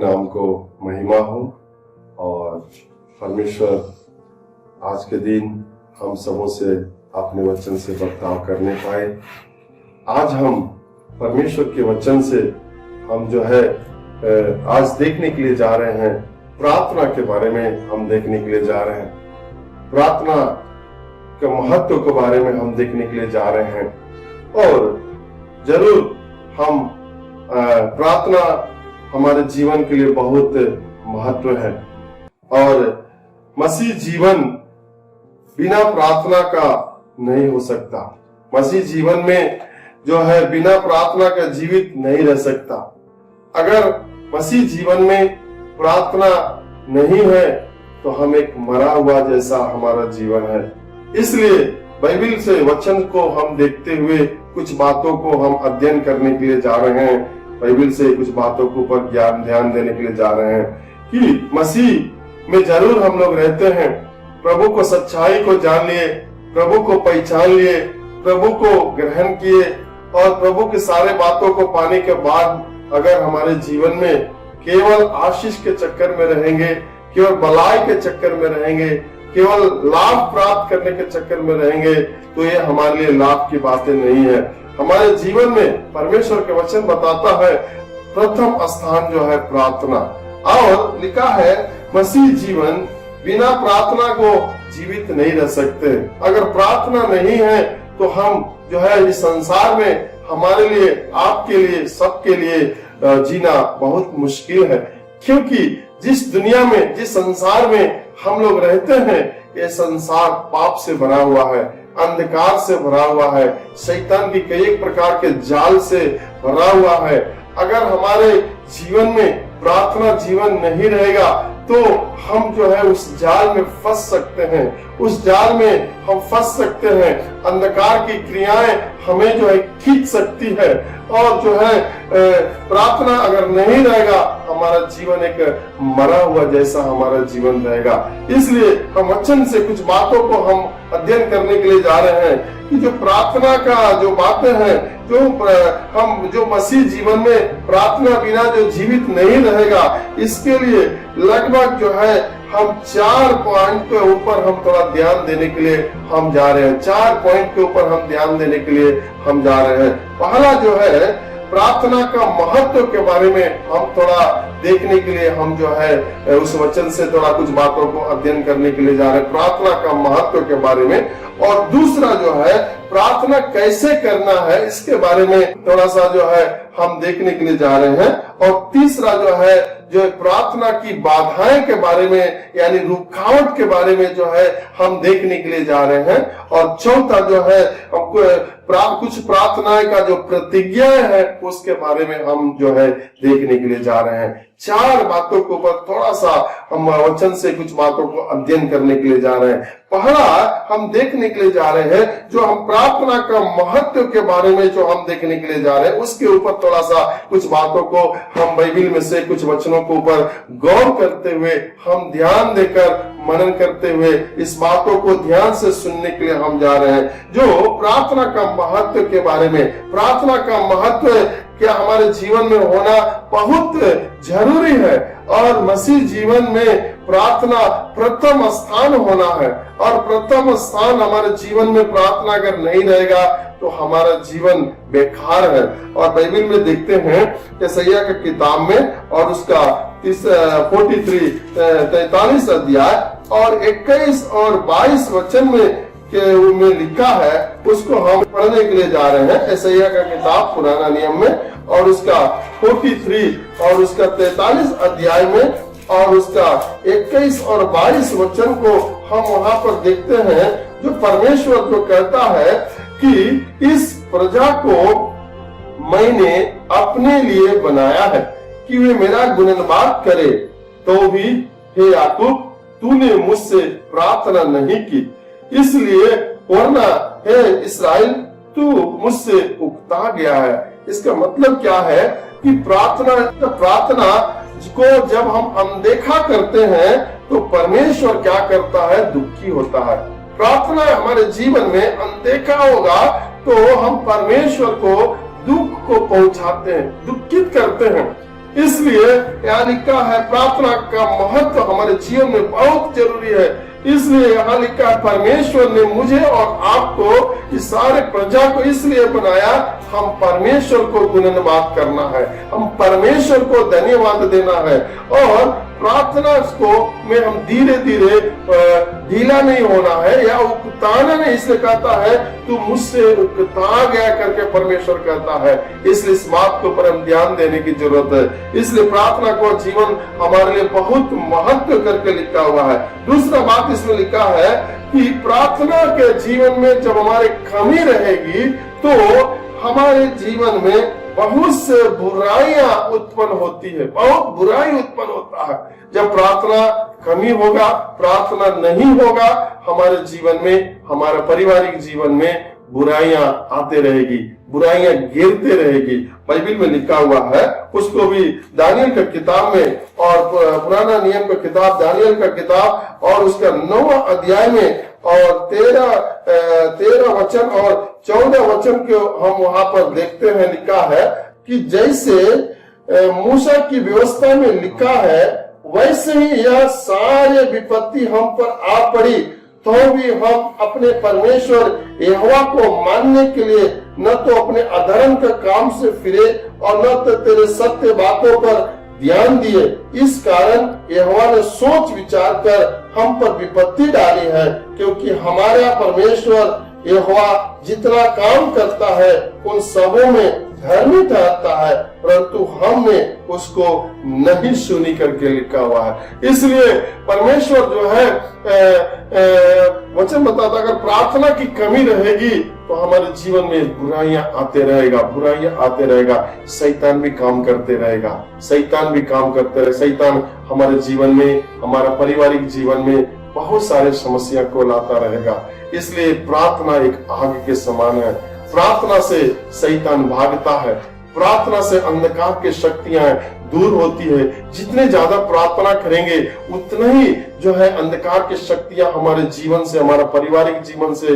नाम को महिमा हो। और परमेश्वर आज के दिन हम सबों से अपने वचन से बर्ताव करने पाए। आज हम परमेश्वर के वचन से हम जो है आज देखने के लिए जा रहे हैं, प्रार्थना के बारे में हम देखने के लिए जा रहे हैं, प्रार्थना के महत्व के बारे में हम देखने के लिए जा रहे हैं। और जरूर हम प्रार्थना हमारे जीवन के लिए बहुत महत्व है और मसीह जीवन बिना प्रार्थना का नहीं हो सकता। मसीह जीवन में जो है बिना प्रार्थना का जीवित नहीं रह सकता। अगर मसीह जीवन में प्रार्थना नहीं है तो हम एक मरा हुआ जैसा हमारा जीवन है। इसलिए बाइबल से वचन को हम देखते हुए कुछ बातों को हम अध्ययन करने के लिए जा रहे हैं। बाइबल से कुछ बातों के ऊपर ध्यान देने के लिए जा रहे हैं कि मसीह में जरूर हम लोग रहते हैं, प्रभु को सच्चाई को जान लिए, प्रभु को पहचान लिए, प्रभु को ग्रहण किए और प्रभु के सारे बातों को पाने के बाद अगर हमारे जीवन में केवल आशीष के चक्कर में रहेंगे, केवल भलाई के चक्कर में रहेंगे, केवल लाभ प्राप्त करने के चक्कर में रहेंगे तो ये हमारे लिए लाभ की बातें नहीं है। हमारे जीवन में परमेश्वर के वचन बताता है प्रथम स्थान जो है प्रार्थना। और लिखा है मसीह जीवन बिना प्रार्थना को जीवित नहीं रह सकते। अगर प्रार्थना नहीं है तो हम जो है इस संसार में हमारे लिए, आपके लिए, सबके लिए जीना बहुत मुश्किल है। क्योंकि जिस दुनिया में, जिस संसार में हम लोग रहते हैं, ये संसार पाप से भरा हुआ है, अंधकार से भरा हुआ है, शैतान की कई प्रकार के जाल से भरा हुआ है। अगर हमारे जीवन में प्रार्थना जीवन नहीं रहेगा तो हम जो है उस जाल में फंस सकते हैं, उस जाल में हम फंस सकते हैं। अंधकार की क्रियाएं हमें जो है खींच सकती है और जो है प्रार्थना अगर नहीं रहेगा हमारा जीवन एक मरा हुआ जैसा हमारा जीवन रहेगा। इसलिए हम वचन से कुछ बातों को हम अध्ययन करने के लिए जा रहे हैं कि जो प्रार्थना का जो बातें हैं, जो मसीह जीवन में प्रार्थना बिना जो जीवित नहीं रहेगा, इसके लिए लगभग जो है हम 4 पॉइंट के ऊपर हम थोड़ा ध्यान देने के लिए हम जा रहे हैं। 4 पॉइंट के ऊपर हम ध्यान देने के लिए हम जा रहे हैं। पहला जो है प्रार्थना का महत्व के बारे में हम थोड़ा देखने के लिए हम जो है उस वचन से थोड़ा कुछ बातों को अध्ययन करने के लिए जा रहे हैं, प्रार्थना का महत्व के बारे में। और दूसरा जो है प्रार्थना कैसे करना है इसके बारे में थोड़ा सा जो है हम देखने के लिए जा रहे हैं। और तीसरा जो है जो प्रार्थना की बाधाएं के बारे में यानी रुकावट के बारे में जो है हम देखने के लिए जा रहे हैं। और चौथा जो है कुछ प्रार्थनाएं का जो प्रतिज्ञाएं है उसके बारे में हम जो है देखने के लिए जा रहे हैं। 4 बातों के ऊपर थोड़ा सा हम वचन से कुछ बातों को अध्ययन करने के लिए जा रहे हैं। पहला हम देखने के लिए जा रहे हैं जो हम प्रार्थना का महत्व के बारे में जो हम देखने के लिए जा रहे हैं उसके ऊपर थोड़ा सा कुछ बातों को हम बाइबल में से कुछ वचनों के ऊपर गौर करते हुए हम ध्यान देकर मनन करते हुए इस बातों को ध्यान से सुनने के लिए हम जा रहे हैं। जो प्रार्थना का महत्व के बारे में, प्रार्थना का महत्व क्या हमारे जीवन में होना बहुत जरूरी है और मसीह जीवन में प्रार्थना प्रथम स्थान होना है। और प्रथम स्थान हमारे जीवन में प्रार्थना अगर नहीं रहेगा तो हमारा जीवन बेकार है। और बाइबल में देखते हैं यशायाह की किताब में और उसका 43 अध्याय और 21 और 22 वचन में लिखा है, उसको हम पढ़ने के लिए जा रहे हैं। यशायाह का किताब पुराना नियम में और उसका 43 और उसका 43 अध्याय में और उसका 21 और 22 वचन को हम वहां पर देखते हैं जो परमेश्वर जो कहता है कि इस प्रजा को मैंने अपने लिए बनाया है कि वे मेरा गुणगान करे, तो भी हे याकूब तूने मुझसे प्रार्थना नहीं की, इसलिए वरना हे इस्राएल तू मुझसे उकता गया है। इसका मतलब क्या है कि प्रार्थना को जब हम अनदेखा करते हैं तो परमेश्वर क्या करता है, दुखी होता है। प्रार्थना हमारे जीवन में अनदेखा होगा तो हम परमेश्वर को दुख को पहुंचाते हैं, दुखित करते हैं। इसलिए यहाँ लिखा है प्रार्थना का महत्व हमारे जीवन में बहुत जरूरी है। इसलिए यहाँ लिखा है परमेश्वर ने मुझे और आपको, इस सारे प्रजा को इसलिए बनाया, हम परमेश्वर को गुणगान करना है, हम परमेश्वर को धन्यवाद देना है। और प्रार्थना को में हम धीरे धीरे ढीला नहीं होना है या उकताना नहीं, इसलिए कहता है तू मुझसे उकता गया करके परमेश्वर कहता है। इसलिए इस बात के ऊपर हम ध्यान देने की जरूरत है। इसलिए प्रार्थना को जीवन हमारे लिए बहुत महत्व करके लिखा हुआ है। दूसरा बात इसमें लिखा है कि प्रार्थना के जीवन में जब हमारे कमी रहेगी तो हमारे जीवन में बहुत से बुराइयां उत्पन्न होती है, बहुत बुराई उत्पन्न होता है। जब प्रार्थना कमी होगा, प्रार्थना नहीं होगा, हमारे जीवन में, हमारे पारिवारिक जीवन में बुराइयां आते रहेगी, बुराइयां गिरते रहेगी। बाइबल में लिखा हुआ है, उसको भी दानियल का किताब में और पुराना नियम का किताब दानियल का किताब और उसका 9वां अध्याय में और 13 वचन और 14 वचन को हम वहां पर देखते हैं। लिखा है कि जैसे मूसा की व्यवस्था में लिखा है वैसे ही यह सारे विपत्ति हम पर आ पड़ी, तो भी हम अपने परमेश्वर यहोवा को मानने के लिए न तो अपने अधर्म के काम से फिरे और न तो तेरे सत्य बातों पर ध्यान दिए। इस कारण यहोवा ने सोच विचार कर हम पर विपत्ति डाली है, क्योंकि हमारा परमेश्वर यहोवा जितना काम करता है उन सबों में धर्मी ठहरता है, परंतु हमने उसको नहीं सुनी करके लिखा हुआ है। इसलिए परमेश्वर जो है वचन बताता, अगर प्रार्थना की कमी रहेगी तो हमारे जीवन में बुराइयां आते रहेगा, बुराइयां आते रहेगा, शैतान भी काम करते रहेगा, शैतान भी काम करते रहे। शैतान हमारे जीवन में, हमारा पारिवारिक जीवन में बहुत सारे समस्या को लाता रहेगा। इसलिए प्रार्थना एक आग के समान है। प्रार्थना से शैतान भागता है, प्रार्थना से अंधकार की शक्तियां दूर होती है। जितने ज्यादा प्रार्थना करेंगे उतना ही जो है अंधकार की शक्तियां हमारे जीवन से, हमारा पारिवारिक जीवन से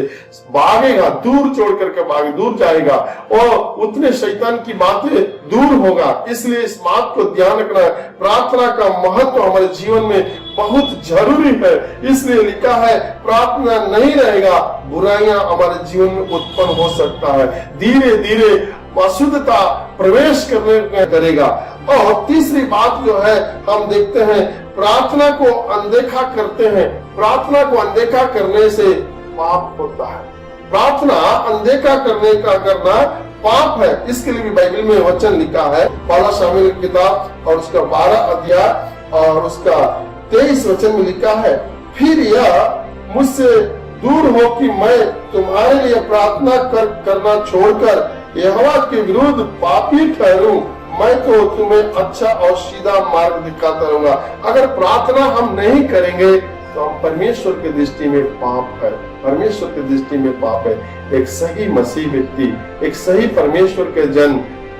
भागेगा, दूर छोड़ करके दूर जाएगा और उतने शैतान की बातें दूर होगा। इसलिए इस बात को ध्यान रखना, प्रार्थना का महत्व हमारे जीवन में बहुत जरूरी है। इसलिए लिखा है प्रार्थना नहीं रहेगा, बुराइयां हमारे जीवन में उत्पन्न हो सकता है, धीरे धीरे अशुद्धता प्रवेश करेगा। और तीसरी बात जो है हम देखते हैं, प्रार्थना को अनदेखा करते हैं। प्रार्थना को अनदेखा करने से पाप होता है। प्रार्थना अनदेखा करना पाप है। इसके लिए भी बाइबल में वचन लिखा है, पहला शमूएल की किताब और उसका 12 अध्याय और उसका 23 वचन में लिखा है, फिर यह मुझसे दूर हो कि मैं तुम्हारे लिए प्रार्थना करना छोड़कर यहोवा के विरुद्ध पापी ठहरूं। मैं तो तुम्हें अच्छा और सीधा मार्ग दिखाता रहूंगा। अगर प्रार्थना हम नहीं करेंगे तो हम परमेश्वर की दृष्टि में पाप है, परमेश्वर की दृष्टि में पाप है। एक सही मसीह व्यक्ति, एक सही परमेश्वर के जन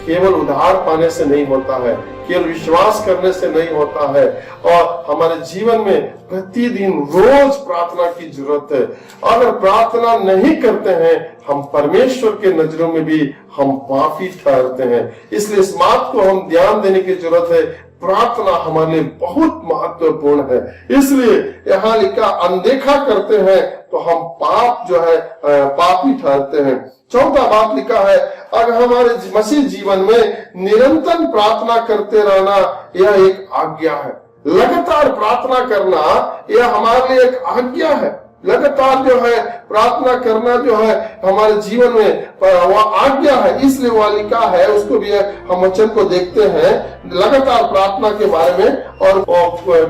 केवल उद्धार पाने से नहीं होता है, केवल विश्वास करने से नहीं होता है, और हमारे जीवन में प्रतिदिन रोज प्रार्थना की जरूरत है। अगर प्रार्थना नहीं करते हैं हम परमेश्वर के नजरों में भी हम पापी ठहरते हैं। इसलिए इस बात को हम ध्यान देने की जरूरत है। प्रार्थना हमारे लिए बहुत महत्वपूर्ण है। इसलिए यहाँ लिखा अनदेखा करते हैं तो हम पाप जो है पापी ठहरते हैं। चौथा बात लिखा है, अगर हमारे मसीह जीवन में निरंतर प्रार्थना करते रहना यह एक आज्ञा है। लगातार प्रार्थना करना यह हमारे लिए एक आज्ञा है। लगातार जो है प्रार्थना करना जो है हमारे जीवन में वह आज्ञा है। इसलिए वह लिखा है, उसको भी हम वचन को देखते हैं लगातार प्रार्थना के बारे में। और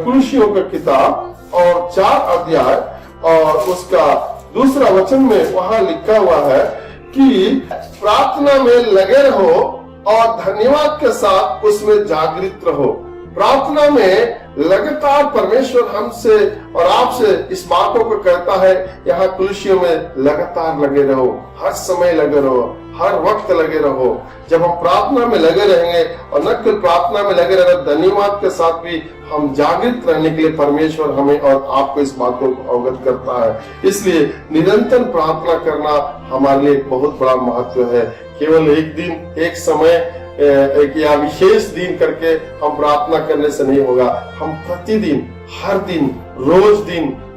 कुलुसियों की किताब और 4 अध्याय और उसका 2 वचन में वहां लिखा हुआ है कि प्रार्थना में लगे रहो और धन्यवाद के साथ उसमें जागृत रहो। प्रार्थना में लगातार परमेश्वर हमसे और आपसे इस बातों को कहता है, यहाँ कुलुसियों में लगातार लगे रहो, हर समय लगे रहो, हर वक्त लगे रहो। जब हम प्रार्थना में लगे रहेंगे और न केवल प्रार्थना में लगे रहेंगे, धन्यवाद के साथ भी हम जागृत रहने के लिए परमेश्वर हमें और आपको इस बातों को अवगत करता है। इसलिए निरंतर प्रार्थना करना हमारे लिए बहुत बड़ा महत्व है। केवल एक दिन, एक समय एक या विशेष दिन करके हम प्रार्थना करने से नहीं होगा। हम प्रतिदिन, हर दिन,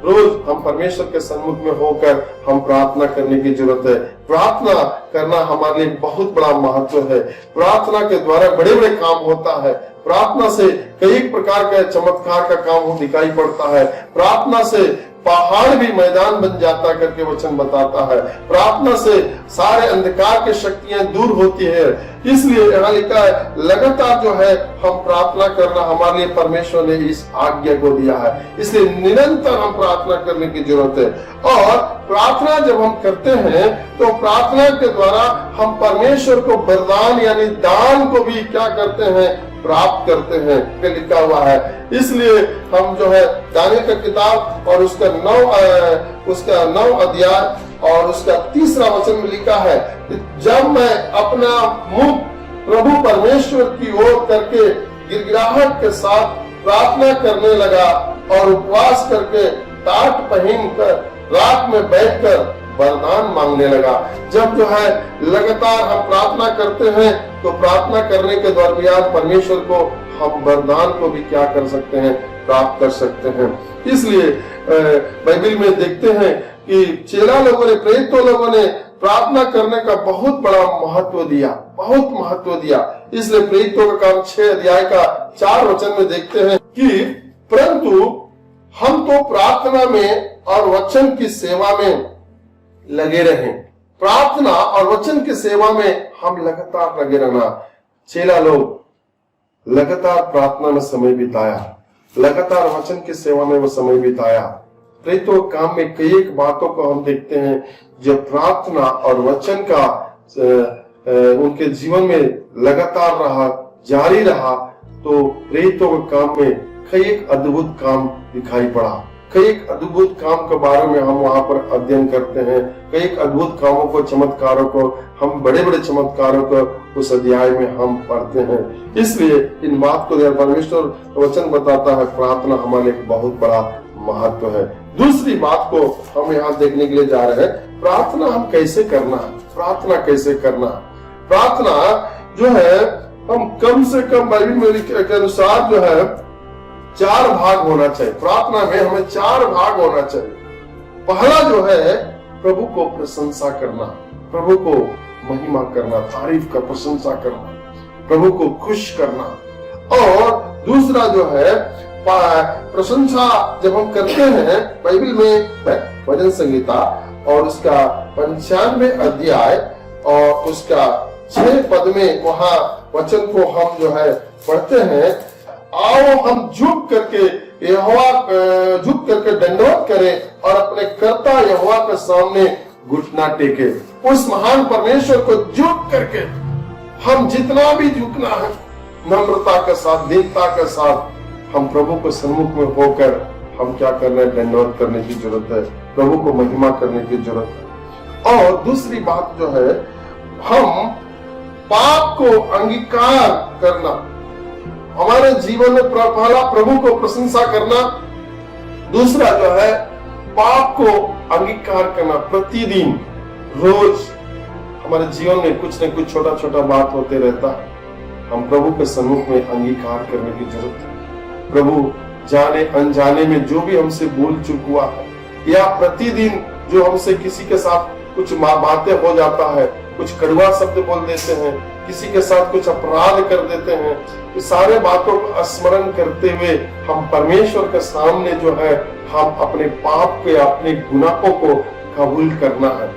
रोज हम परमेश्वर के सन्मुख में होकर हम प्रार्थना करने की जरूरत है। प्रार्थना करना हमारे लिए बहुत बड़ा महत्व है। प्रार्थना के द्वारा बड़े बड़े काम होता है। प्रार्थना से कई प्रकार का चमत्कार का काम दिखाई पड़ता है। प्रार्थना से पहाड़ भी मैदान बन जाता करके वचन बताता है। प्रार्थना से सारे अंधकार की शक्तियां दूर होती है। इसलिए यहाँ लिखा है लगातार जो है हम प्रार्थना करना, हमारे लिए परमेश्वर ने इस आज्ञा को दिया है। इसलिए निरंतर हम प्रार्थना करने की जरूरत है। और प्रार्थना जब हम करते हैं तो प्रार्थना के द्वारा हम परमेश्वर को वरदान यानी दान को भी क्या करते हैं, प्राप्त करते हैं, लिखा हुआ है। इसलिए हम जो है दानियल का किताब और उसका 9 अध्याय और उसका 3 वचन में लिखा है, जब मैं अपना मुख प्रभु परमेश्वर की ओर करके गिड़गिड़ाहट के साथ प्रार्थना करने लगा और उपवास करके टाट पहनकर रात में बैठकर वरदान मांगने लगा। जब जो है लगातार हम प्रार्थना करते हैं तो प्रार्थना करने के दरमियान परमेश्वर को हम वरदान को भी क्या कर सकते हैं, प्राप्त कर सकते हैं। इसलिए बाइबल में देखते हैं कि चेला लोगों ने, प्रेरितों लोगों ने प्रार्थना करने का बहुत बड़ा महत्व दिया। इसलिए प्रेरितों का काम 6 अध्याय का 4 वचन में देखते हैं कि परंतु हम तो प्रार्थना में और वचन की सेवा में लगे रहें। प्रार्थना और वचन की सेवा में हम लगातार लगे रहना। चेला लोग लगातार प्रार्थना में समय बिताया, लगातार वचन की सेवा में वो समय बिताया। प्रेरितों काम में कई एक बातों को हम देखते हैं जो प्रार्थना और वचन का उनके जीवन में लगातार रहा, जारी रहा, तो प्रेरितों के काम में कई एक अद्भुत काम दिखाई पड़ा। कई एक अद्भुत काम के बारे में हम वहां पर अध्ययन करते हैं। कई एक अद्भुत कामों को, चमत्कारों को, हम बड़े बड़े चमत्कारों को उस अध्याय में हम पढ़ते हैं। इसलिए इन बात को परमेश्वर वचन बताता है, प्रार्थना हमारे लिए बहुत बड़ा महत्व है। दूसरी बात को हम यहाँ देखने के लिए जा रहे हैं, प्रार्थना हम कैसे करना है। प्रार्थना जो है हम कम से कम बाइबल में के अनुसार जो है 4 भाग होना चाहिए। प्रार्थना में हमें 4 भाग होना चाहिए। पहला जो है प्रभु को प्रशंसा करना, प्रभु को महिमा करना, तारीफ का प्रशंसा करना, प्रभु को खुश करना। और दूसरा जो है प्रशंसा जब हम करते हैं, बाइबल में भजन संहिता और उसका 95 अध्याय और उसका 6 पद में वहां वचन को हम जो है पढ़ते हैं, आओ हम झुक करके दंडवत करें और अपने कर्ता यहोवा के सामने घुटना टेके। उस महान परमेश्वर को झुक करके हम जितना भी झुकना है, नम्रता के साथ, दीनता के साथ हम प्रभु को सन्मुख में होकर हम क्या करना है, दंडवत करने की जरूरत है, प्रभु को महिमा करने की जरूरत है। और दूसरी बात जो है, हम पाप को अंगीकार करना। हमारे जीवन में पहला प्रभु को प्रशंसा करना, दूसरा जो है पाप को अंगीकार करना। प्रतिदिन रोज हमारे जीवन में कुछ न कुछ छोटा छोटा बात होते रहता है, हम प्रभु के सम्मुख में अंगीकार करने की जरूरत है। प्रभु जाने अनजाने में जो भी हमसे भूल चूक हुआ है, या प्रतिदिन जो हमसे किसी के साथ कुछ बातें हो जाता है, कुछ कड़वा शब्द बोल देते हैं, किसी के साथ कुछ अपराध कर देते हैं, इस सारे बातों को स्मरण करते हुए हम परमेश्वर के सामने जो है हम अपने पाप के, अपने गुनाहों को कबूल करना है।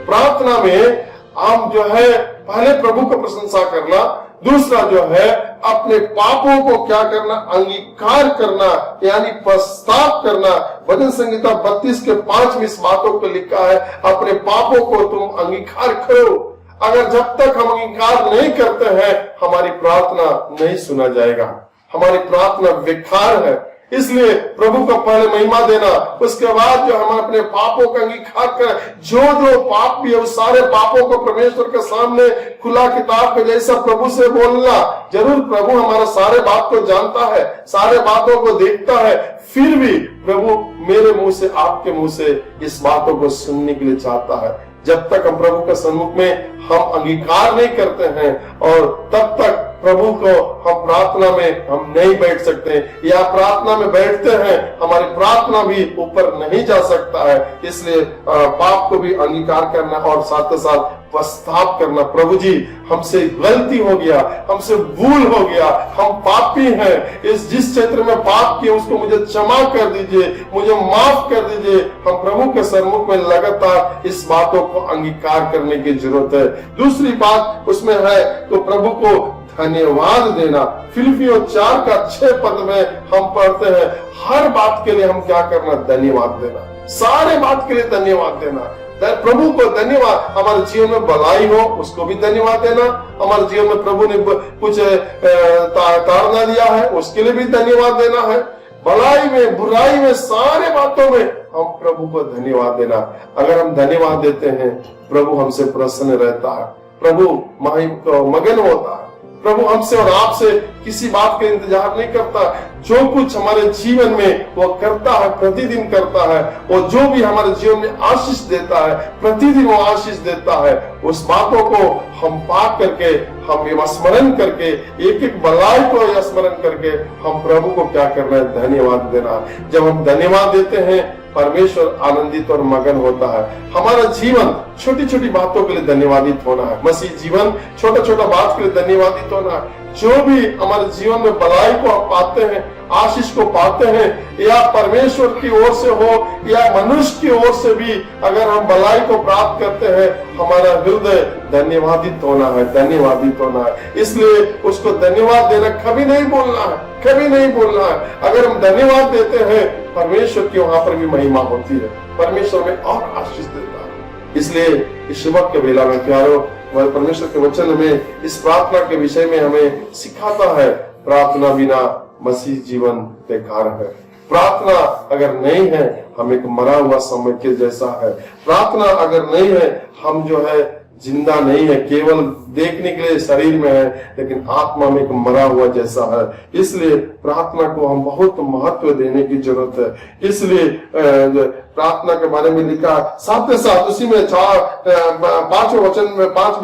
प्रार्थना में हम जो है पहले प्रभु को प्रशंसा करना, दूसरा जो है अपने पापों को क्या करना, अंगीकार करना, यानी पश्चाताप करना। भजन संहिता 32 के 5 में इस बातों को लिखा है, अपने पापों को तुम अंगीकार करो। अगर जब तक हम अंगीकार नहीं करते हैं, हमारी प्रार्थना नहीं सुना जाएगा, हमारी प्रार्थना बेकार है। इसलिए प्रभु को पहले महिमा देना, उसके बाद जो हम अपने पापों का अंगीकार कर, जो पाप भी है उस सारे पापों को परमेश्वर के सामने खुला किताब के जैसा प्रभु से बोलना। जरूर प्रभु हमारा सारे बात को जानता है, सारे बातों को देखता है, फिर भी प्रभु मेरे मुंह से, आपके मुंह से इस बातों को सुनने के लिए चाहता है। जब तक हम प्रभु के सन्मुख में हम अंगीकार नहीं करते हैं और तब तक प्रभु को हम प्रार्थना में हम नहीं बैठ सकते, या प्रार्थना में बैठते हैं हमारी प्रार्थना भी ऊपर नहीं जा सकता है। इसलिए पाप को भी अंगीकार करना और साथ ही साथ पश्चाताप करना, प्रभु जी हमसे गलती हो गया, हमसे भूल हो गया, हम पापी हैं, इस जिस क्षेत्र में पाप किए उसको मुझे क्षमा कर दीजिए, मुझे माफ कर दीजिए। हम प्रभु के सन्मुख में लगातार इस बातों को अंगीकार करने की जरूरत है। दूसरी बात उसमें है तो प्रभु को धन्यवाद देना। फिलिपियों 4:6 में हम पढ़ते हैं, हर बात के लिए हम क्या करना, धन्यवाद देना, सारे बात के लिए धन्यवाद देना। प्रभु को धन्यवाद, हमारे जीवन में भलाई हो उसको भी धन्यवाद देना, हमारे जीवन में प्रभु ने कुछ ताड़ना दिया है उसके लिए भी धन्यवाद देना है। भलाई में बुराई में सारे बातों में हम प्रभु को धन्यवाद देना। अगर हम धन्यवाद देते हैं प्रभु हमसे प्रसन्न रहता है, प्रभु मगन होता है, प्रभु हमसे और आपसे किसी बात का इंतजार नहीं करता। जो कुछ हमारे जीवन में वो करता है, प्रतिदिन करता है, और जो भी हमारे जीवन में आशीष देता है प्रतिदिन वो आशीष देता है। उस बातों को हम पाप करके, हम स्मरण करके, एक एक भलाई को स्मरण करके हम प्रभु को क्या करना है, धन्यवाद देना। जब हम धन्यवाद देते हैं परमेश्वर आनंदित और मगन होता है। हमारा जीवन छोटी छोटी बातों के लिए धन्यवादित होना है। मसीह जीवन छोटा छोटा बात के लिए धन्यवादित होना है। जो भी हमारे जीवन में भलाई को हम पाते हैं, आशीष को पाते हैं, या परमेश्वर की ओर से हो या मनुष्य की ओर से भी अगर हम भलाई को प्राप्त करते हैं, हमारा हृदय धन्यवादित होना है, धन्यवादित होना है। इसलिए उसको धन्यवाद देना कभी नहीं भूलना है, कभी नहीं भूलना है। अगर हम धन्यवाद देते हैं परमेश्वर की वहां पर भी महिमा होती है, परमेश्वर में और आशीष देता है। इसलिए इस सुबह के बेला में प्यारो, परमेश्वर के वचन में इस प्रार्थना के विषय में हमें सिखाता है, प्रार्थना बिना मसीह जीवन बेकार है। प्रार्थना अगर नहीं है हम एक मरा हुआ समय के जैसा है। प्रार्थना अगर नहीं है हम जो है जिंदा नहीं है, केवल देखने के लिए शरीर में है लेकिन आत्मा में एक मरा हुआ जैसा है। इसलिए प्रार्थना को हम बहुत महत्व देने की जरूरत है। इसलिए प्रार्थना के बारे में लिखा, साथ ही साथ उसी में 5वें वचन में 5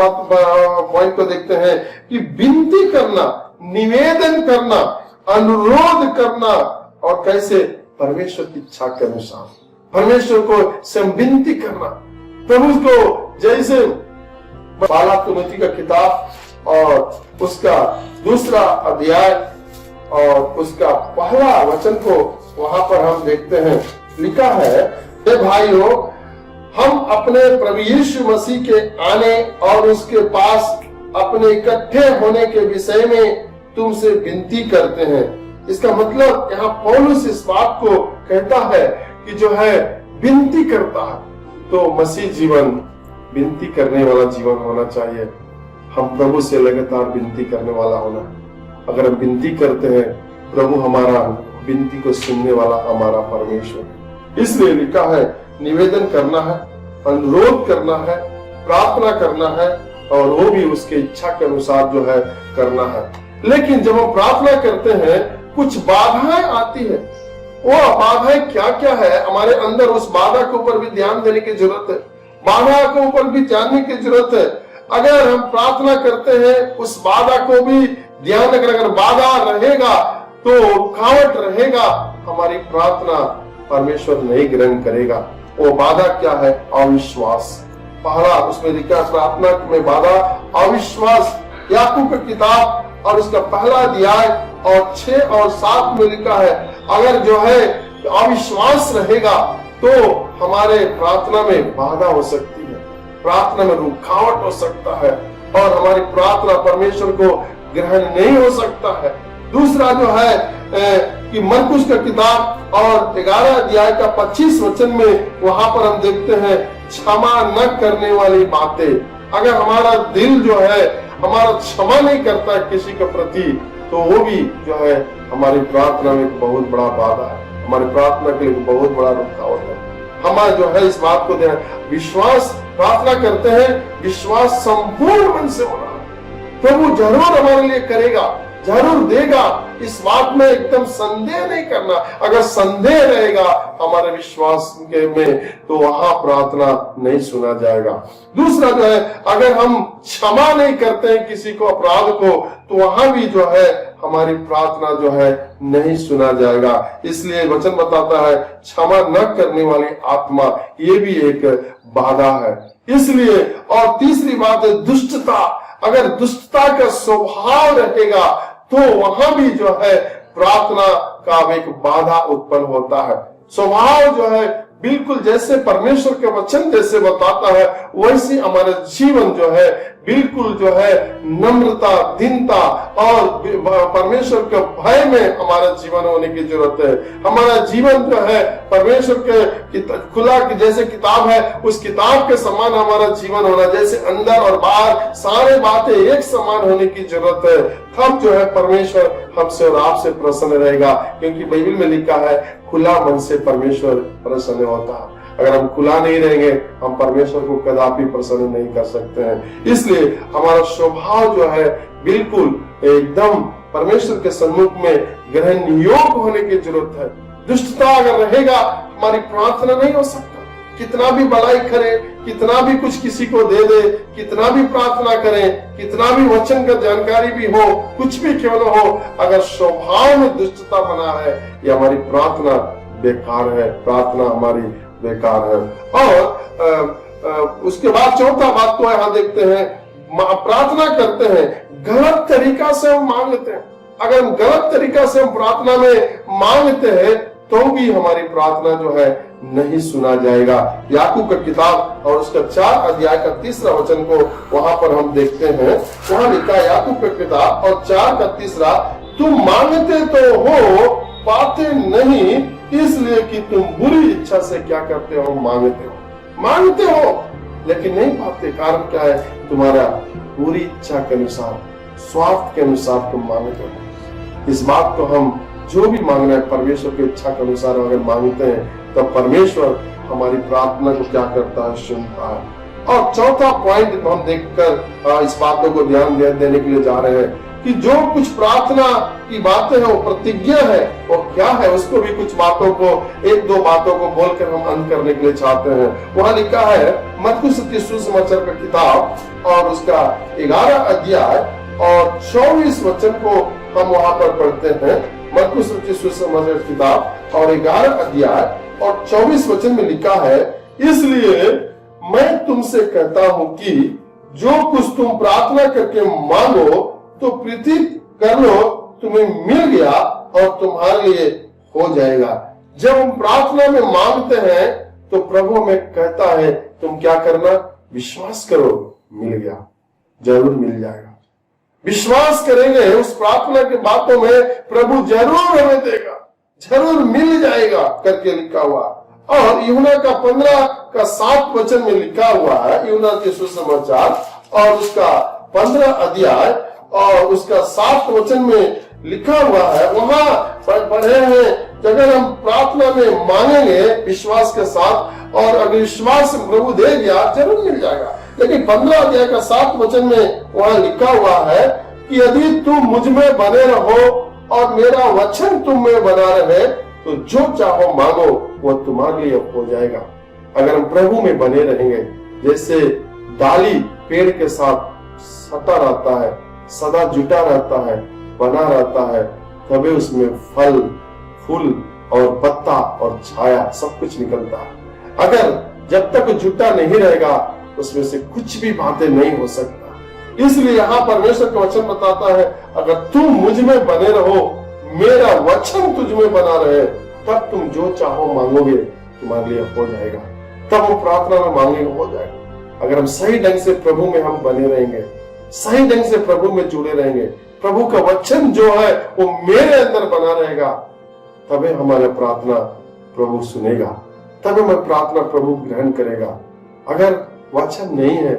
पॉइंट को देखते हैं कि विनती करना, निवेदन करना, अनुरोध करना, और कैसे, परमेश्वर की इच्छा के अनुसार परमेश्वर को से विनती करना। प्रभु को जैसे पहला तिमोथी का किताब और उसका 2 अध्याय और उसका पहला वचन को वहां पर हम देखते हैं, लिखा है, हे भाइयों, हम अपने प्रभु यीशु मसीह के आने और उसके पास अपने इकट्ठे होने के विषय में तुमसे विनती करते हैं। इसका मतलब यहाँ पौलुस इस बात को कहता है कि जो है विनती करता है, तो मसीह जीवन विनती करने वाला जीवन होना चाहिए। हम प्रभु से लगातार विनती करने वाला होना। अगर हम विनती करते हैं, प्रभु हमारा विनती को सुनने वाला हमारा परमेश्वर। इसलिए लिखा है निवेदन करना है, अनुरोध करना है, प्रार्थना करना है, और वो भी उसके इच्छा के अनुसार जो है करना है। लेकिन जब हम प्रार्थना करते हैं कुछ बाधाएं आती है। वो बाधाएं क्या क्या है हमारे अंदर, उस बाधा के ऊपर भी ध्यान देने की जरूरत है, बाधा के ऊपर भी जानने की जरूरत है। अगर हम प्रार्थना करते हैं उस बाधा को भी ध्यान, अगर बाधा रहेगा तो रुकावट रहेगा, हमारी प्रार्थना परमेश्वर नहीं ग्रहण करेगा। वो बाधा क्या है? अविश्वास। पहला उसमें लिखा प्रार्थना में बाधा अविश्वास। याकूब की किताब और उसका पहला अध्याय और 6 और 7 में लिखा है, अगर जो है अविश्वास रहेगा तो हमारे प्रार्थना में बाधा हो सकती है, प्रार्थना में रुकावट हो सकता है, और हमारी प्रार्थना परमेश्वर को ग्रहण नहीं हो सकता है। दूसरा जो है कि मरकुस का किताब और 11 अध्याय का 25 वचन में वहां पर हम देखते हैं क्षमा न करने वाली बातें। अगर हमारा दिल जो है हमारा क्षमा नहीं करता है किसी के प्रति, तो वो भी जो है हमारी प्रार्थना में बहुत बड़ा बाधा है, हमारी प्रार्थना के लिए बहुत बड़ा रुकावट है। हमारा जो है इस बात को ध्यान, विश्वास प्रार्थना करते हैं, विश्वास संपूर्ण मन से होना। प्रभु जरूर हमारे लिए करेगा, जरूर देगा। इस बात में एकदम संदेह नहीं करना। अगर संदेह रहेगा हमारे विश्वास में तो वहां प्रार्थना नहीं सुना जाएगा। दूसरा जो है, अगर हम क्षमा नहीं करते हैं किसी को अपराध को, तो वहां भी जो है हमारी प्रार्थना जो है नहीं सुना जाएगा। इसलिए वचन बताता है क्षमा न करने वाली आत्मा ये भी एक बाधा है। इसलिए और तीसरी बात है दुष्टता। अगर दुष्टता का स्वभाव रहेगा तो वहां भी जो है प्रार्थना का एक बाधा उत्पन्न होता है। स्वभाव जो है बिल्कुल जैसे परमेश्वर के वचन जैसे बताता है वैसे हमारा जीवन जो है बिल्कुल जो है नम्रता, दीनता और परमेश्वर के भय में हमारा जीवन होने की जरूरत है। हमारा जीवन जो है परमेश्वर के खुला जैसे किताब है उस किताब के समान हमारा जीवन होना, जैसे अंदर और बाहर सारे बातें एक समान होने की जरूरत है। तब जो है परमेश्वर हमसे और आपसे प्रसन्न रहेगा, क्योंकि बाइबल में लिखा है खुला मन से परमेश्वर प्रसन्न होता है। अगर हम खुला नहीं रहेंगे हम परमेश्वर को कदापि प्रसन्न नहीं कर सकते हैं। इसलिए हमारा स्वभाव जो है बिल्कुल एकदम परमेश्वर के सम्मुख में ग्रहण योग्य होने की जरूरत है। दुष्टता अगर रहेगा हमारी प्रार्थना नहीं हो सकता। कितना भी भलाई करे, कितना भी कुछ किसी को दे दे, कितना भी प्रार्थना करें, कितना भी वचन का जानकारी भी हो, कुछ भी क्यों न हो, अगर स्वभाव में दुष्टता बना है ये हमारी प्रार्थना बेकार है, प्रार्थना हमारी बेकार है। और उसके बाद चौथा बात को यहाँ देखते हैं, प्रार्थना करते हैं गलत तरीका से हम मांगते हैं। अगर हम गलत तरीका से हम प्रार्थना में मांगते हैं तो भी हमारी प्रार्थना जो है नहीं सुना जाएगा। याकूब का किताब और उसका 4 अध्याय का 3 वचन को वहां पर हम देखते हैं। वहां लिखा याकूब का किताब और 4 का 3, तुम मांगते तो हो पाते नहीं, इसलिए कि तुम बुरी इच्छा से क्या करते हो, मांगते हो लेकिन नहीं पाते। कारण क्या है? तुम्हारा बुरी इच्छा के अनुसार, स्वार्थ के अनुसार तुम मांगते हो। इस बात को हम जो भी मांगना है परमेश्वर की इच्छा के अनुसार अगर मांगते हैं तो परमेश्वर हमारी प्रार्थना को क्या करता है, सुनता है। और चौथा पॉइंट हम देखकर इस बातों को ध्यान देने के लिए जा रहे हैं कि जो कुछ प्रार्थना की बातें हैं वो प्रतिज्ञा है, वो क्या है उसको भी कुछ बातों को, 1-2 बातों को बोलकर हम अंत करने के लिए चाहते हैं। वहां लिखा है मत्ती की सुसमाचार का किताब और उसका 11 अध्याय और 24 वचन को हम वहां पर पढ़ते हैं। मत्ती की सुसमाचार किताब और 11 अध्याय और 24 वचन में लिखा है, इसलिए मैं तुमसे कहता हूं कि जो कुछ तुम प्रार्थना करके मांगो तो प्रीति कर लो, तुम्हें मिल गया और तुम्हारे लिए हो जाएगा। जब हम प्रार्थना में मांगते हैं तो प्रभु हमें कहता है तुम क्या करना, विश्वास करो, मिल गया, जरूर मिल जाएगा। विश्वास करेंगे उस प्रार्थना की बातों में, प्रभु जरूर हमें देगा, जरूर मिल जाएगा करके लिखा हुआ। और यूहन्ना का 15 का 7 वचन में लिखा हुआ है, यूहन्ना के सुसमाचार और उसका 15 अध्याय और उसका 7 वचन में लिखा हुआ है। वहां पढ़े हैं अगर हम प्रार्थना में मांगेंगे विश्वास के साथ और अगर विश्वास प्रभु दे दिया जरूर मिल जाएगा। लेकिन 15 अध्याय का 7 वचन में वहां लिखा हुआ है कि यदि तुम मुझ में बने रहो और मेरा वचन तुम में बना रहे तो जो चाहो मांगो वो तुम्हारे लिए हो जाएगा। अगर हम प्रभु में बने रहेंगे, जैसे डाली पेड़ के साथ सटा रहता है, सदा जुटा रहता है, बना रहता है, तभी उसमें फल, फूल और पत्ता और छाया सब कुछ निकलता है। अगर जब तक जुटा नहीं रहेगा उसमें से कुछ भी बातें नहीं हो सकता। इसलिए यहाँ परमेश्वर का वचन बताता है अगर तुम मुझ में बने रहो, मेरा वचन तुझ में बना रहे, तब तुम जो चाहो मांगोगे तुम्हारे लिए हो जाएगा। तब हम प्रार्थना में मांगेंगे हो जाएगा। अगर हम सही ढंग से प्रभु में हम बने रहेंगे, सही ढंग से प्रभु में जुड़े रहेंगे, प्रभु का वचन जो है वो मेरे अंदर बना रहेगा, तभी हमारा प्रार्थना प्रभु सुनेगा, तभी हमारी प्रार्थना प्रभु ग्रहण करेगा। अगर वचन नहीं है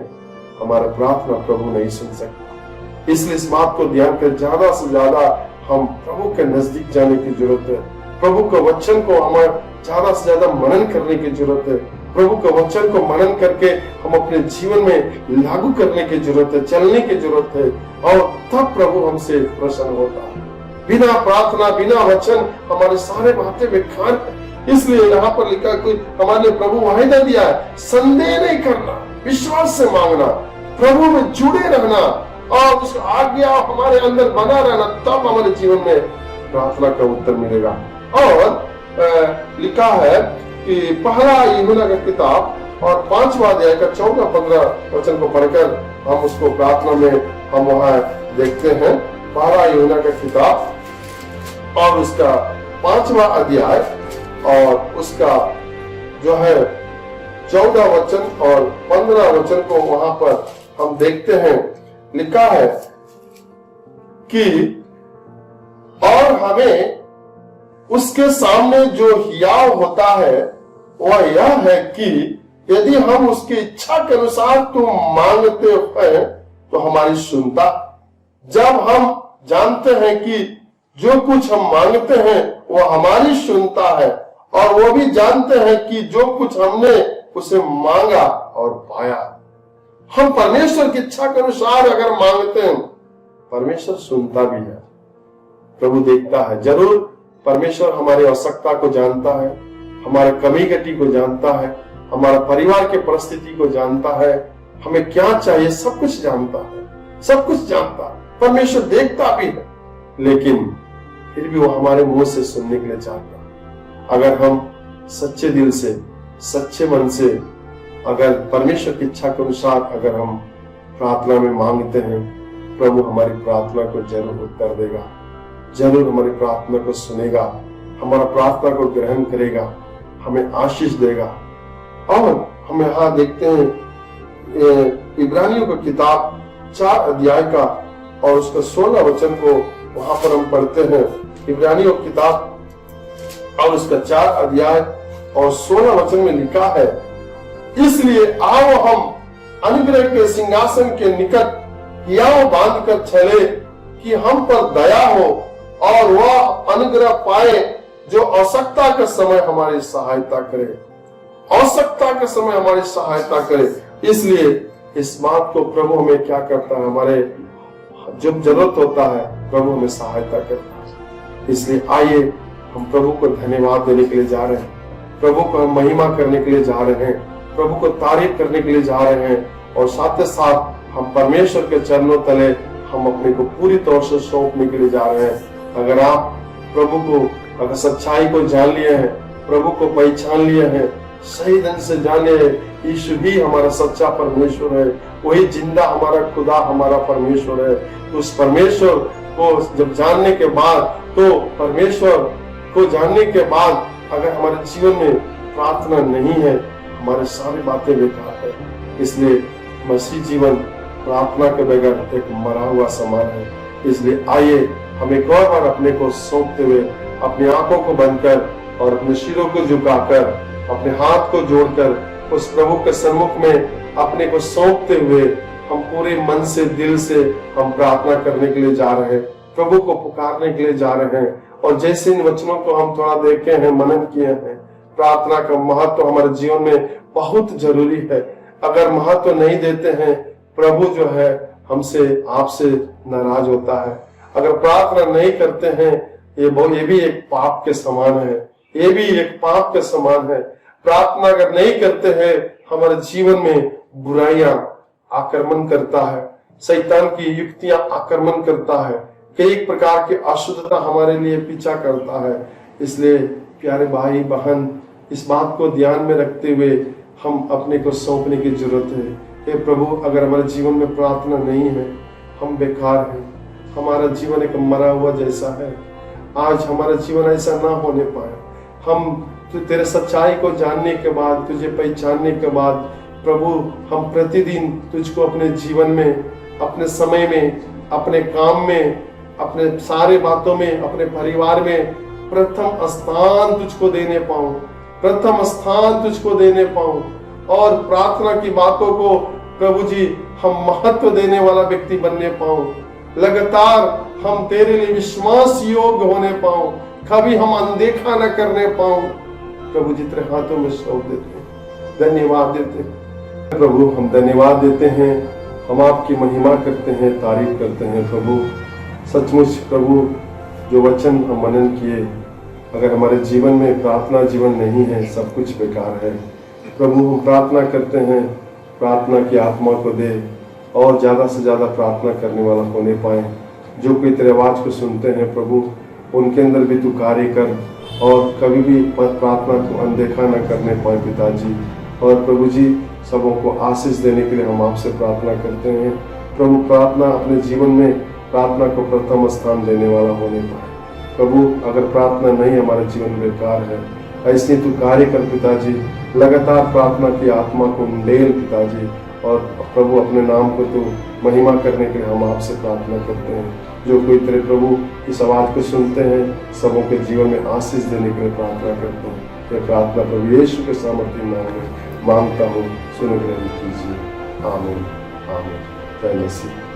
हमारा प्रार्थना प्रभु नहीं सुन सकता। इसलिए इस बात को ध्यान कर ज्यादा से ज्यादा हम प्रभु के नजदीक जाने की जरूरत है। प्रभु के वचन को हमें ज्यादा से ज्यादा मनन करने की जरूरत है। प्रभु के वचन को मनन करके हम अपने जीवन में लागू करने की जरूरत है, चलने की जरूरत है, और तब प्रभु हमसे प्रसन्न होता है। बिना प्रार्थना, बिना वचन हमारे सारे बातें बेकार है। इसलिए यहाँ पर लिखा कि हमारे लिए प्रभु वायदा दिया है, संदेह नहीं करना, विश्वास से मांगना, प्रभु में जुड़े रहना और उसका आज्ञा हमारे अंदर बना रहना, तब हमारे जीवन में प्रार्थना का उत्तर मिलेगा। और लिखा है कि पहला यूहन्ना का किताब और 5वां अध्याय का 14-15 वचन को पढ़कर हम उसको प्रार्थना में हम वहां देखते हैं। पहला यूहन्ना का किताब और उसका 5वां अध्याय और उसका जो है 14 वचन और 15 वचन को वहां पर हम देखते हैं। लिखा है कि और हमें उसके सामने जो हियाव होता है वह यह है कि यदि हम उसकी इच्छा के अनुसार तुम मांगते हैं तो हमारी सुनता। जब हम जानते हैं कि जो कुछ हम मांगते हैं वह हमारी सुनता है, और वो भी जानते हैं कि जो कुछ हमने उसे मांगा और पाया। हम परमेश्वर की इच्छा के अनुसार अगर मांगते हैं, परमेश्वर सुनता भी है, प्रभु देखता है। जरूर परमेश्वर हमारी आवश्यकता को जानता है, हमारे कमी घटी को जानता है, हमारा परिवार की परिस्थिति को जानता है, हमें क्या चाहिए सब कुछ जानता है, सब कुछ जानता है। परमेश्वर देखता भी है, लेकिन फिर भी वो हमारे मुंह से सुनने के लिए चाहता है। अगर हम सच्चे दिल से, सच्चे मन से अगर परमेश्वर की इच्छा के अनुसार अगर हम प्रार्थना में मांगते हैं, प्रभु हमारी प्रार्थना को जरूर उत्तर देगा, जरूर हमारी प्रार्थना को सुनेगा, हमारा प्रार्थना को ग्रहण करेगा, हमें आशीष देगा। और हम यहाँ देखते हैं इब्रानियों का किताब 4 अध्याय का और उसका 16 वचन को वहां पर हम पढ़ते हैं। इब्रानियों की किताब और उसका 4 अध्याय और 16 वचन में लिखा है, इसलिए आओ हम अनुग्रह के सिंहासन के निकट हियाव बांध कर चले कि हम पर दया हो और वह अनुग्रह पाए जो आवश्यकता के समय हमारी सहायता करे, आवश्यकता के समय हमारी सहायता करे। इसलिए इस बात को प्रभु हमें क्या करता है, हमारे जब जरूरत होता है प्रभु हमें सहायता करता है। इसलिए आइए हम प्रभु को धन्यवाद देने के लिए जा रहे हैं, प्रभु को हम महिमा करने के लिए जा रहे हैं, प्रभु को तारीफ करने के लिए जा रहे हैं, और साथ ही साथ हम परमेश्वर के चरणों तले हम अपने को पूरी तौर से सौंपने के लिए जा रहे हैं। अगर आप प्रभु को अगर सच्चाई को जान लिए हैं, प्रभु को पहचान लिए हैं, सही ढंग से जाने यीशु ही हमारा सच्चा परमेश्वर है, वही जिंदा हमारा खुदा हमारा परमेश्वर है। उस परमेश्वर को जब जानने के बाद, तो परमेश्वर को जानने के बाद अगर हमारे जीवन में प्रार्थना नहीं है, हमारे सारी बातें बेकार है। इसलिए मसीह जीवन प्रार्थना के बगैर एक मरा हुआ समान है। इसलिए आइए हम एक और बार अपने को सौंपते हुए, अपनी आंखों को बंद कर और अपने सिरों को झुकाकर, अपने हाथ को जोड़कर उस प्रभु के सम्मुख में अपने को सौंपते हुए हम पूरे मन से, दिल से हम प्रार्थना करने के लिए जा रहे हैं, प्रभु को पुकारने के लिए जा रहे हैं। और जैसे इन वचनों को हम थोड़ा देखे हैं, मनन किए हैं, प्रार्थना का महत्व हमारे जीवन में बहुत जरूरी है। अगर महत्व नहीं देते हैं, प्रभु जो है हमसे, आपसे नाराज होता है। अगर प्रार्थना नहीं करते हैं, ये भी एक पाप के समान है, ये भी एक पाप के समान है। प्रार्थना अगर नहीं करते हैं, हमारे जीवन में बुराइयां आक्रमण करता है, शैतान की युक्तियां आक्रमण करता है, कई प्रकार की अशुद्धता हमारे लिए पीछा करता है। इसलिए प्यारे भाई बहन, इस बात को ध्यान में रखते हुए हम अपने को सौंपने की जरूरत है। हे प्रभु, अगर हमारे जीवन में प्रार्थना नहीं है, हम बेकार हैं, हमारा जीवन एक मरा हुआ जैसा है। आज हमारा जीवन ऐसा ना होने पाए। हम तेरे सच्चाई को जानने के बाद, तुझे पहचानने के बाद प्रभु, हम प्रतिदिन तुझको अपने जीवन में, अपने समय में, अपने काम में, अपने सारे बातों में, अपने परिवार में प्रथम स्थान तुझको देने पाऊं, प्रथम स्थान तुझको देने पाऊं। और प्रार्थना की बातों को प्रभु जी हम महत्व देने वाला व्यक्ति बनने पाऊं, लगातार हम तेरे लिए विश्वास योग्य होने पाऊं, कभी हम अनदेखा न करने पाऊं। प्रभु जी तेरे हाथों में सौंप देते हैं, धन्यवाद देते हैं प्रभु, हम धन्यवाद देते हैं, हम आपकी महिमा करते हैं, तारीफ करते हैं प्रभु। सचमुच प्रभु, जो वचन हम मनन किए, अगर हमारे जीवन में प्रार्थना जीवन नहीं है, सब कुछ बेकार है प्रभु। हम प्रार्थना करते हैं, प्रार्थना की आत्मा को दे और ज़्यादा से ज़्यादा प्रार्थना करने वाला होने पाए। जो कोई तेरे आवाज़ को सुनते हैं प्रभु, उनके अंदर भी तू कार्य कर और कभी भी प्रार्थना को अनदेखा न करने पाए पिताजी। और प्रभु जी, सबों को आशीष देने के लिए हम आपसे प्रार्थना करते हैं प्रभु। प्रार्थना अपने जीवन में प्रार्थना को प्रथम स्थान देने वाला होने पाए प्रभु। अगर प्रार्थना नहीं हमारे जीवन में बेकार है, ऐसे तू कार्य कर पिताजी। लगातार प्रार्थना की आत्मा को उंडेल पिताजी, और प्रभु अपने नाम को तो महिमा करने के लिए हम आपसे प्रार्थना करते हैं। जो कोई तेरे प्रभु इस आवाज़ को सुनते हैं, सबों के जीवन में आशीष देने के लिए प्रार्थना करते हैं। यह प्रार्थना प्रभु यीशु के सामर्थ्य नाम में मांगता हूँ, सुन ग्रहण कीजिए। आमीन आमीन। जय मसीह।